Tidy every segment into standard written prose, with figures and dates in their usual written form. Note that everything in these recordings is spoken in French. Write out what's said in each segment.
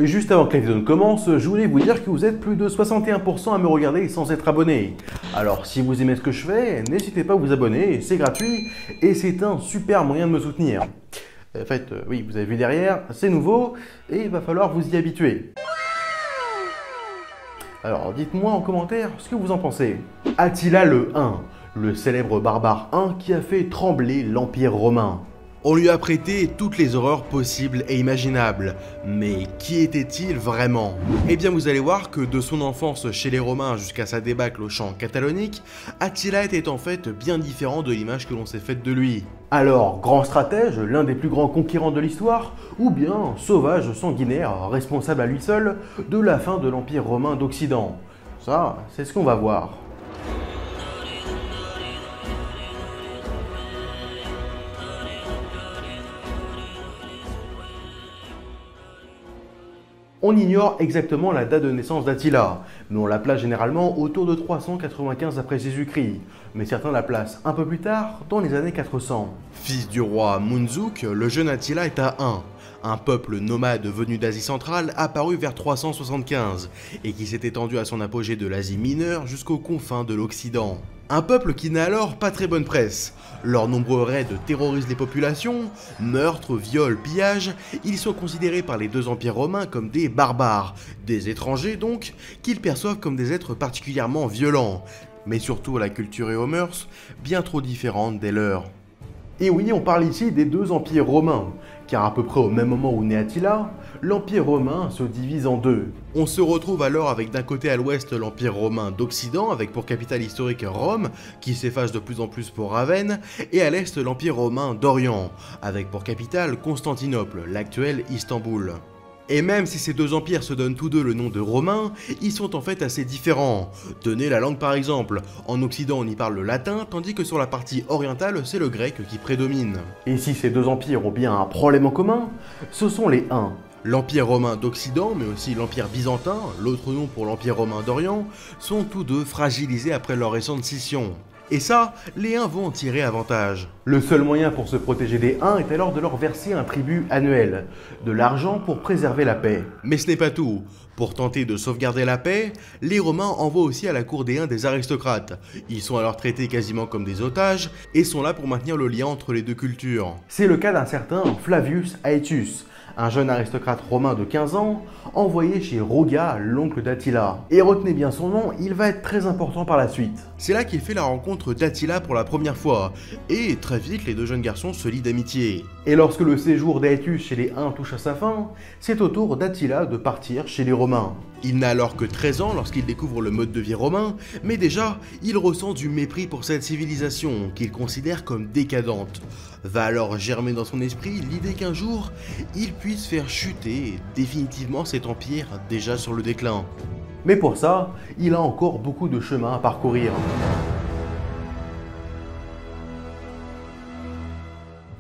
Juste avant que la vidéo ne commence, je voulais vous dire que vous êtes plus de 61% à me regarder sans être abonné. Alors si vous aimez ce que je fais, n'hésitez pas à vous abonner, c'est gratuit et c'est un super moyen de me soutenir. En fait, oui, vous avez vu derrière, c'est nouveau et il va falloir vous y habituer. Alors dites-moi en commentaire ce que vous en pensez. Attila le Hun, le célèbre barbare Hun qui a fait trembler l'Empire romain. On lui a prêté toutes les horreurs possibles et imaginables. Mais qui était-il vraiment? Eh bien vous allez voir que de son enfance chez les Romains jusqu'à sa débâcle au champ catalonique, Attila était en fait bien différent de l'image que l'on s'est faite de lui. Alors, grand stratège, l'un des plus grands conquérants de l'histoire, ou bien sauvage sanguinaire, responsable à lui seul de la fin de l'Empire romain d'Occident? Ça, c'est ce qu'on va voir. On ignore exactement la date de naissance d'Attila, mais on la place généralement autour de 395 après Jésus-Christ, mais certains la placent un peu plus tard, dans les années 400. Fils du roi Munzuk, le jeune Attila est à Hun, un peuple nomade venu d'Asie centrale apparu vers 375, et qui s'est étendu à son apogée de l'Asie mineure jusqu'aux confins de l'Occident. Un peuple qui n'a alors pas très bonne presse. Leurs nombreux raids terrorisent les populations, meurtres, viols, pillages, ils sont considérés par les deux empires romains comme des barbares, des étrangers donc, qu'ils perçoivent comme des êtres particulièrement violents, mais surtout à la culture et aux mœurs, bien trop différentes des leurs. Et oui, on parle ici des deux empires romains, car à peu près au même moment où naît Attila, l'empire romain se divise en deux. On se retrouve alors avec d'un côté à l'ouest l'empire romain d'Occident, avec pour capitale historique Rome, qui s'efface de plus en plus pour Ravenne, et à l'est l'empire romain d'Orient, avec pour capitale Constantinople, l'actuel Istanbul. Et même si ces deux empires se donnent tous deux le nom de romains, ils sont en fait assez différents. Tenez la langue par exemple, en Occident on y parle le latin, tandis que sur la partie orientale c'est le grec qui prédomine. Et si ces deux empires ont bien un problème en commun, ce sont les Huns. L'Empire romain d'Occident, mais aussi l'Empire byzantin, l'autre nom pour l'Empire romain d'Orient, sont tous deux fragilisés après leur récente scission. Et ça, les Huns vont en tirer avantage. Le seul moyen pour se protéger des Huns est alors de leur verser un tribut annuel, de l'argent pour préserver la paix. Mais ce n'est pas tout. Pour tenter de sauvegarder la paix, les Romains envoient aussi à la cour des Huns des aristocrates. Ils sont alors traités quasiment comme des otages et sont là pour maintenir le lien entre les deux cultures. C'est le cas d'un certain Flavius Aetius, un jeune aristocrate romain de 15 ans, envoyé chez Roga, l'oncle d'Attila. Et retenez bien son nom, il va être très important par la suite. C'est là qu'il fait la rencontre d'Attila pour la première fois, et très vite les deux jeunes garçons se lient d'amitié. Et lorsque le séjour d'Aetius chez les Huns touche à sa fin, c'est au tour d'Attila de partir chez les Romains. Il n'a alors que 13 ans lorsqu'il découvre le mode de vie romain, mais déjà, il ressent du mépris pour cette civilisation, qu'il considère comme décadente. Va alors germer dans son esprit l'idée qu'un jour, il puisse faire chuter définitivement cet empire déjà sur le déclin. Mais pour ça, il a encore beaucoup de chemin à parcourir.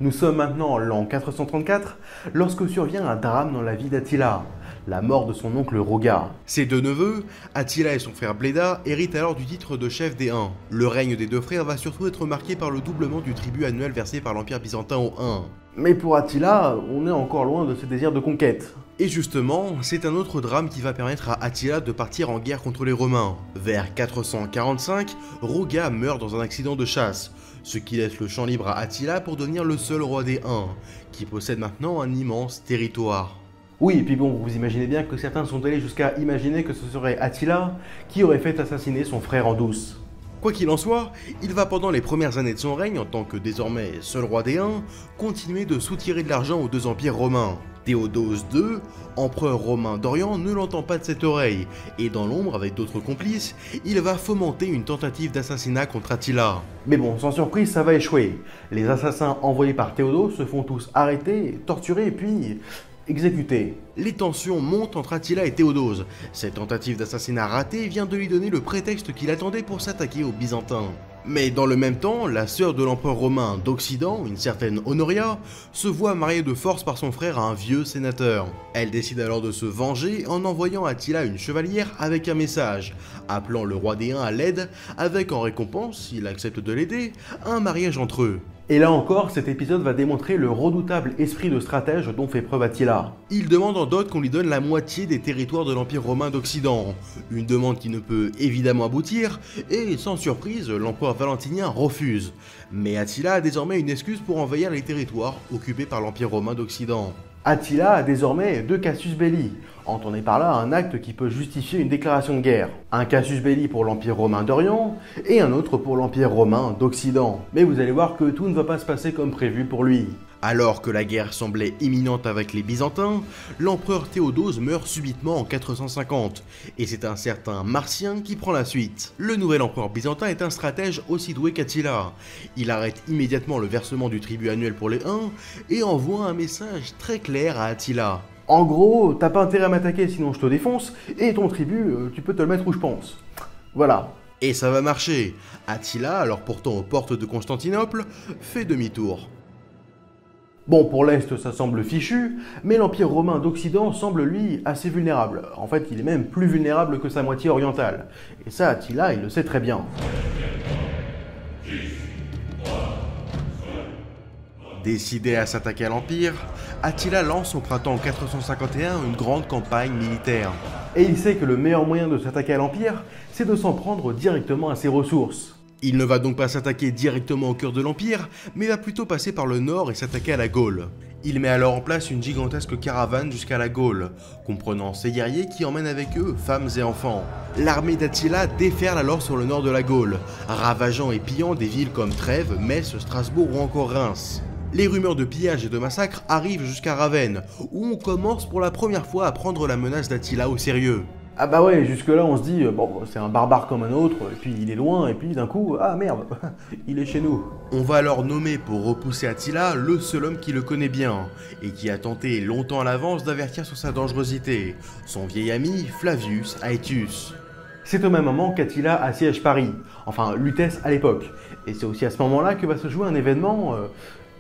Nous sommes maintenant en l'an 434, lorsque survient un drame dans la vie d'Attila, la mort de son oncle Roga. Ses deux neveux, Attila et son frère Bleda, héritent alors du titre de chef des Huns. Le règne des deux frères va surtout être marqué par le doublement du tribut annuel versé par l'Empire byzantin aux Huns. Mais pour Attila, on est encore loin de ses désirs de conquête. Et justement, c'est un autre drame qui va permettre à Attila de partir en guerre contre les Romains. Vers 445, Roga meurt dans un accident de chasse, ce qui laisse le champ libre à Attila pour devenir le seul roi des Huns, qui possède maintenant un immense territoire. Oui, et puis bon, vous imaginez bien que certains sont allés jusqu'à imaginer que ce serait Attila qui aurait fait assassiner son frère en douce. Quoi qu'il en soit, il va pendant les premières années de son règne, en tant que désormais seul roi des Huns, continuer de soutirer de l'argent aux deux empires romains. Théodose II, empereur romain d'Orient, ne l'entend pas de cette oreille, et dans l'ombre, avec d'autres complices, il va fomenter une tentative d'assassinat contre Attila. Mais bon, sans surprise, ça va échouer. Les assassins envoyés par Théodose se font tous arrêter, torturer, puis exécutés. Les tensions montent entre Attila et Théodose. Cette tentative d'assassinat ratée vient de lui donner le prétexte qu'il attendait pour s'attaquer aux Byzantins. Mais dans le même temps, la sœur de l'empereur romain d'Occident, une certaine Honoria, se voit mariée de force par son frère à un vieux sénateur. Elle décide alors de se venger en envoyant à Attila une chevalière avec un message, appelant le roi des Huns à l'aide, avec en récompense, s'il accepte de l'aider, un mariage entre eux. Et là encore, cet épisode va démontrer le redoutable esprit de stratège dont fait preuve Attila. Il demande en dot qu'on lui donne la moitié des territoires de l'Empire romain d'Occident, une demande qui ne peut évidemment aboutir, et sans surprise, l'empereur valentinien refuse. Mais Attila a désormais une excuse pour envahir les territoires occupés par l'Empire romain d'Occident. Attila a désormais 2 casus belli. Entendez par là un acte qui peut justifier une déclaration de guerre. Un casus belli pour l'Empire romain d'Orient et un autre pour l'Empire romain d'Occident. Mais vous allez voir que tout ne va pas se passer comme prévu pour lui. Alors que la guerre semblait imminente avec les Byzantins, l'empereur Théodose meurt subitement en 450, et c'est un certain Marcien qui prend la suite. Le nouvel empereur byzantin est un stratège aussi doué qu'Attila. Il arrête immédiatement le versement du tribut annuel pour les Huns, et envoie un message très clair à Attila. En gros, t'as pas intérêt à m'attaquer sinon je te défonce, et ton tribut, tu peux te le mettre où je pense. Voilà. Et ça va marcher. Attila, alors pourtant aux portes de Constantinople, fait demi-tour. Bon, pour l'Est, ça semble fichu, mais l'Empire romain d'Occident semble, lui, assez vulnérable. En fait, il est même plus vulnérable que sa moitié orientale. Et ça, Attila, il le sait très bien. Décidé à s'attaquer à l'Empire, Attila lance au printemps 451 une grande campagne militaire. Et il sait que le meilleur moyen de s'attaquer à l'Empire, c'est de s'en prendre directement à ses ressources. Il ne va donc pas s'attaquer directement au cœur de l'Empire, mais va plutôt passer par le nord et s'attaquer à la Gaule. Il met alors en place une gigantesque caravane jusqu'à la Gaule, comprenant ses guerriers qui emmènent avec eux femmes et enfants. L'armée d'Attila déferle alors sur le nord de la Gaule, ravageant et pillant des villes comme Trèves, Metz, Strasbourg ou encore Reims. Les rumeurs de pillage et de massacres arrivent jusqu'à Ravenne, où on commence pour la première fois à prendre la menace d'Attila au sérieux. Ah bah ouais, jusque là on se dit, bon c'est un barbare comme un autre, et puis il est loin, et puis d'un coup, ah merde, il est chez nous. On va alors nommer pour repousser Attila le seul homme qui le connaît bien, et qui a tenté longtemps à l'avance d'avertir sur sa dangerosité, son vieil ami Flavius Aetius. C'est au même moment qu'Attila assiège Paris, enfin Lutèce à l'époque, et c'est aussi à ce moment-là que va se jouer un événement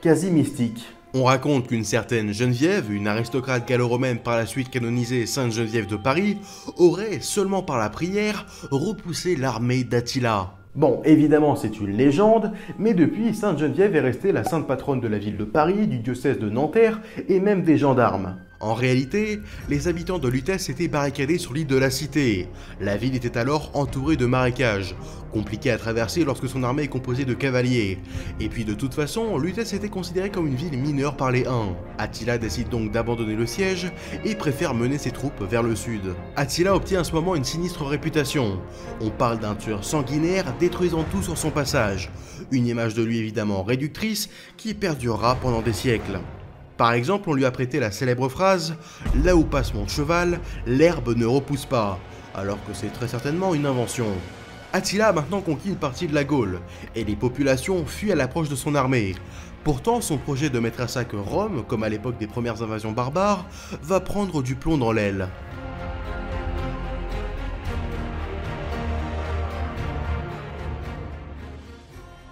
quasi mystique. On raconte qu'une certaine Geneviève, une aristocrate gallo-romaine par la suite canonisée Sainte Geneviève de Paris, aurait, seulement par la prière, repoussé l'armée d'Attila. Bon, évidemment c'est une légende, mais depuis, Sainte Geneviève est restée la sainte patronne de la ville de Paris, du diocèse de Nanterre et même des gendarmes. En réalité, les habitants de Lutèce étaient barricadés sur l'île de la Cité. La ville était alors entourée de marécages, compliqué à traverser lorsque son armée est composée de cavaliers. Et puis de toute façon, Lutèce était considérée comme une ville mineure par les Huns. Attila décide donc d'abandonner le siège et préfère mener ses troupes vers le sud. Attila obtient à ce moment une sinistre réputation. On parle d'un tueur sanguinaire détruisant tout sur son passage. Une image de lui évidemment réductrice qui perdurera pendant des siècles. Par exemple, on lui a prêté la célèbre phrase « Là où passe mon cheval, l'herbe ne repousse pas », alors que c'est très certainement une invention. Attila a maintenant conquis une partie de la Gaule, et les populations fuient à l'approche de son armée. Pourtant, son projet de mettre à sac Rome, comme à l'époque des premières invasions barbares, va prendre du plomb dans l'aile.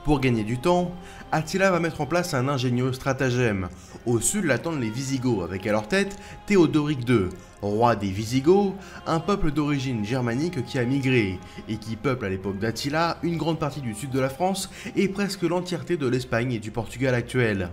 Pour gagner du temps, Attila va mettre en place un ingénieux stratagème. Au sud l'attendent les Visigoths, avec à leur tête Théodoric II, roi des Visigoths, un peuple d'origine germanique qui a migré, et qui peuple à l'époque d'Attila une grande partie du sud de la France et presque l'entièreté de l'Espagne et du Portugal actuel.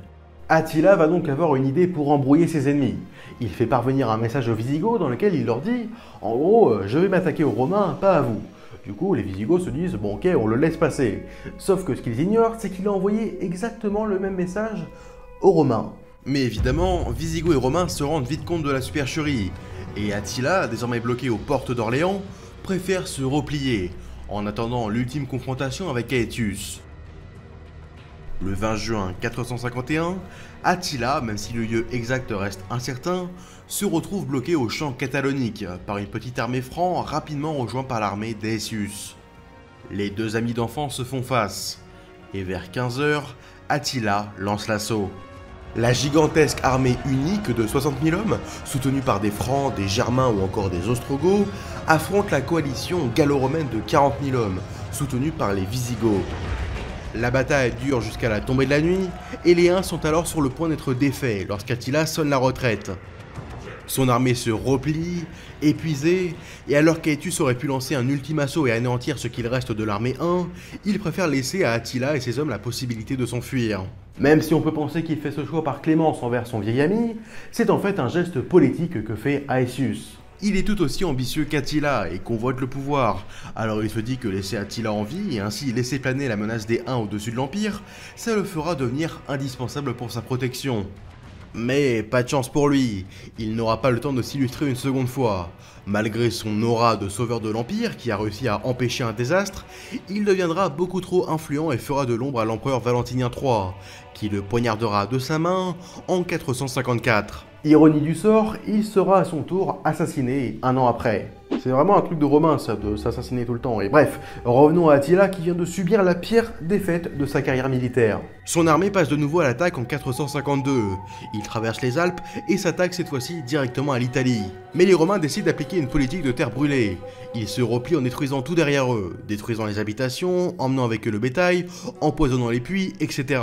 Attila va donc avoir une idée pour embrouiller ses ennemis. Il fait parvenir un message aux Visigoths dans lequel il leur dit « En gros, je vais m'attaquer aux Romains, pas à vous ». Du coup, les Visigoths se disent « Bon ok, on le laisse passer ». Sauf que ce qu'ils ignorent, c'est qu'il a envoyé exactement le même message aux Romains. Mais évidemment, Visigoths et Romains se rendent vite compte de la supercherie, et Attila, désormais bloqué aux portes d'Orléans, préfère se replier, en attendant l'ultime confrontation avec Aetius. Le 20 juin 451, Attila, même si le lieu exact reste incertain, se retrouve bloqué au champ catalonique par une petite armée franc rapidement rejointe par l'armée d'Aetius. Les deux amis d'enfance se font face, et vers 15 h, Attila lance l'assaut. La gigantesque armée unique de 60 000 hommes, soutenue par des Francs, des Germains ou encore des Ostrogoths, affronte la coalition gallo-romaine de 40 000 hommes, soutenue par les Visigoths. La bataille dure jusqu'à la tombée de la nuit, et les Huns sont alors sur le point d'être défaits lorsqu'Attila sonne la retraite. Son armée se replie, épuisée, et alors qu'Aetius aurait pu lancer un ultime assaut et anéantir ce qu'il reste de l'armée 1, il préfère laisser à Attila et ses hommes la possibilité de s'enfuir. Même si on peut penser qu'il fait ce choix par clémence envers son vieil ami, c'est en fait un geste politique que fait Aetius. Il est tout aussi ambitieux qu'Attila et convoite le pouvoir, alors il se dit que laisser Attila en vie et ainsi laisser planer la menace des Huns au-dessus de l'Empire, ça le fera devenir indispensable pour sa protection. Mais pas de chance pour lui, il n'aura pas le temps de s'illustrer une seconde fois. Malgré son aura de sauveur de l'Empire qui a réussi à empêcher un désastre, il deviendra beaucoup trop influent et fera de l'ombre à l'empereur Valentinien III, qui le poignardera de sa main en 454. Ironie du sort, il sera à son tour assassiné un an après. C'est vraiment un truc de Romain ça, de s'assassiner tout le temps. Et bref, revenons à Attila qui vient de subir la pire défaite de sa carrière militaire. Son armée passe de nouveau à l'attaque en 452. Il traverse les Alpes et s'attaque cette fois-ci directement à l'Italie. Mais les Romains décident d'appliquer une politique de terre brûlée. Ils se replient en détruisant tout derrière eux, détruisant les habitations, emmenant avec eux le bétail, empoisonnant les puits, etc.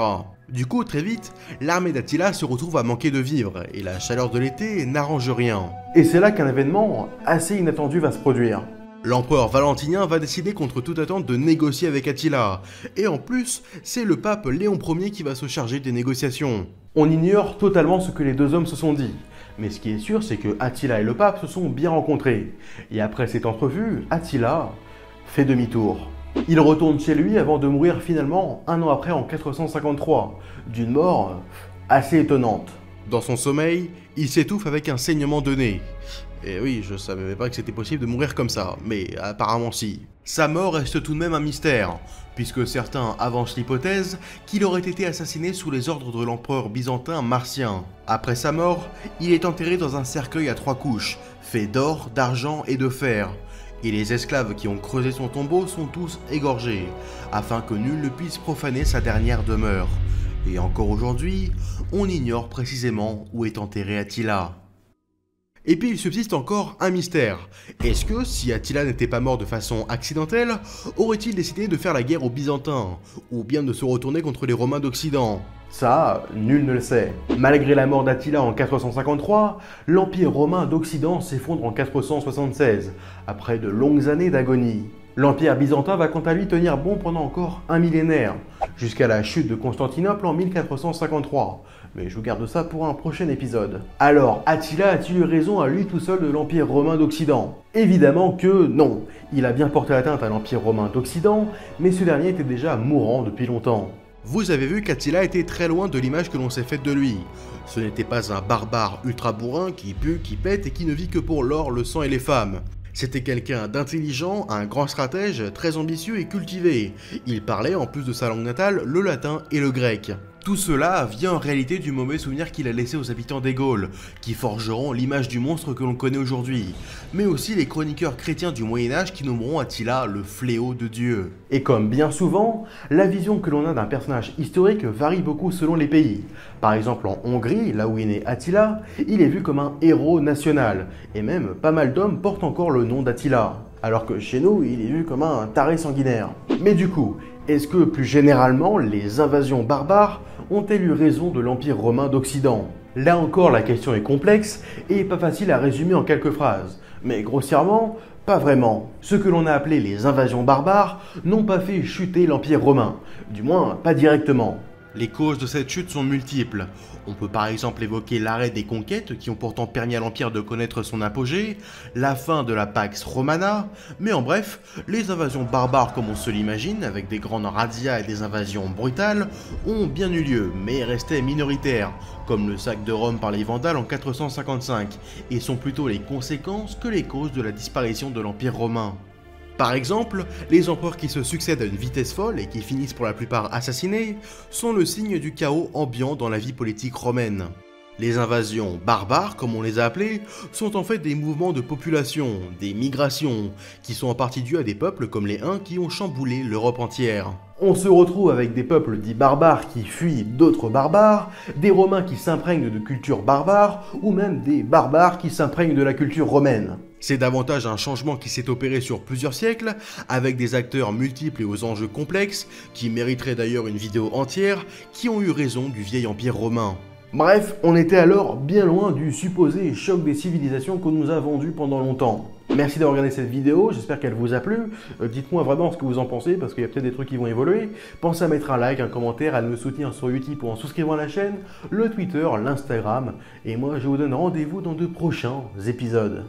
Du coup, très vite, l'armée d'Attila se retrouve à manquer de vivres, et la chaleur de l'été n'arrange rien. Et c'est là qu'un événement assez inattendu va se produire. L'empereur Valentinien va décider contre toute attente de négocier avec Attila, et en plus, c'est le pape Léon Ier qui va se charger des négociations. On ignore totalement ce que les deux hommes se sont dit, mais ce qui est sûr, c'est que Attila et le pape se sont bien rencontrés, et après cette entrevue, Attila fait demi-tour. Il retourne chez lui avant de mourir finalement un an après en 453, d'une mort assez étonnante. Dans son sommeil, il s'étouffe avec un saignement de nez. Et oui, je savais pas que c'était possible de mourir comme ça, mais apparemment si. Sa mort reste tout de même un mystère, puisque certains avancent l'hypothèse qu'il aurait été assassiné sous les ordres de l'empereur byzantin Marcien. Après sa mort, il est enterré dans un cercueil à 3 couches, fait d'or, d'argent et de fer. Et les esclaves qui ont creusé son tombeau sont tous égorgés, afin que nul ne puisse profaner sa dernière demeure. Et encore aujourd'hui, on ignore précisément où est enterré Attila. Et puis il subsiste encore un mystère. Est-ce que, si Attila n'était pas mort de façon accidentelle, aurait-il décidé de faire la guerre aux Byzantins, ou bien de se retourner contre les Romains d'Occident ? Ça, nul ne le sait. Malgré la mort d'Attila en 453, l'Empire romain d'Occident s'effondre en 476, après de longues années d'agonie. L'Empire byzantin va quant à lui tenir bon pendant encore un millénaire, jusqu'à la chute de Constantinople en 1453. Mais je vous garde ça pour un prochain épisode. Alors, Attila a-t-il eu raison à lui tout seul de l'Empire romain d'Occident? Évidemment que non. Il a bien porté atteinte à l'Empire romain d'Occident, mais ce dernier était déjà mourant depuis longtemps. Vous avez vu qu'Attila était très loin de l'image que l'on s'est faite de lui. Ce n'était pas un barbare ultra bourrin qui pue, qui pète et qui ne vit que pour l'or, le sang et les femmes. C'était quelqu'un d'intelligent, un grand stratège, très ambitieux et cultivé. Il parlait, en plus de sa langue natale, le latin et le grec. Tout cela vient en réalité du mauvais souvenir qu'il a laissé aux habitants des Gaules, qui forgeront l'image du monstre que l'on connaît aujourd'hui, mais aussi les chroniqueurs chrétiens du Moyen-Âge qui nommeront Attila le fléau de Dieu. Et comme bien souvent, la vision que l'on a d'un personnage historique varie beaucoup selon les pays. Par exemple en Hongrie, là où est né Attila, il est vu comme un héros national, et même pas mal d'hommes portent encore le nom d'Attila. Alors que chez nous, il est vu comme un taré sanguinaire. Mais du coup, est-ce que plus généralement, les invasions barbares ont-elles eu raison de l'Empire romain d'Occident? Là encore, la question est complexe et pas facile à résumer en quelques phrases. Mais grossièrement, pas vraiment. Ce que l'on a appelé les invasions barbares n'ont pas fait chuter l'Empire romain, du moins pas directement. Les causes de cette chute sont multiples. On peut par exemple évoquer l'arrêt des conquêtes qui ont pourtant permis à l'Empire de connaître son apogée, la fin de la Pax Romana, mais en bref, les invasions barbares comme on se l'imagine, avec des grandes razzias et des invasions brutales, ont bien eu lieu, mais restaient minoritaires, comme le sac de Rome par les Vandales en 455, et sont plutôt les conséquences que les causes de la disparition de l'Empire romain. Par exemple, les empereurs qui se succèdent à une vitesse folle et qui finissent pour la plupart assassinés sont le signe du chaos ambiant dans la vie politique romaine. Les invasions barbares, comme on les a appelées, sont en fait des mouvements de population, des migrations, qui sont en partie dus à des peuples comme les Huns qui ont chamboulé l'Europe entière. On se retrouve avec des peuples dits barbares qui fuient d'autres barbares, des Romains qui s'imprègnent de culture barbare, ou même des barbares qui s'imprègnent de la culture romaine. C'est davantage un changement qui s'est opéré sur plusieurs siècles, avec des acteurs multiples et aux enjeux complexes, qui mériteraient d'ailleurs une vidéo entière, qui ont eu raison du vieil empire romain. Bref, on était alors bien loin du supposé choc des civilisations qu'on nous a vendu pendant longtemps. Merci d'avoir regardé cette vidéo, j'espère qu'elle vous a plu. Dites-moi vraiment ce que vous en pensez, parce qu'il y a peut-être des trucs qui vont évoluer. Pensez à mettre un like, un commentaire, à me soutenir sur YouTube ou en souscrivant à la chaîne, le Twitter, l'Instagram. Et moi, je vous donne rendez-vous dans de prochains épisodes.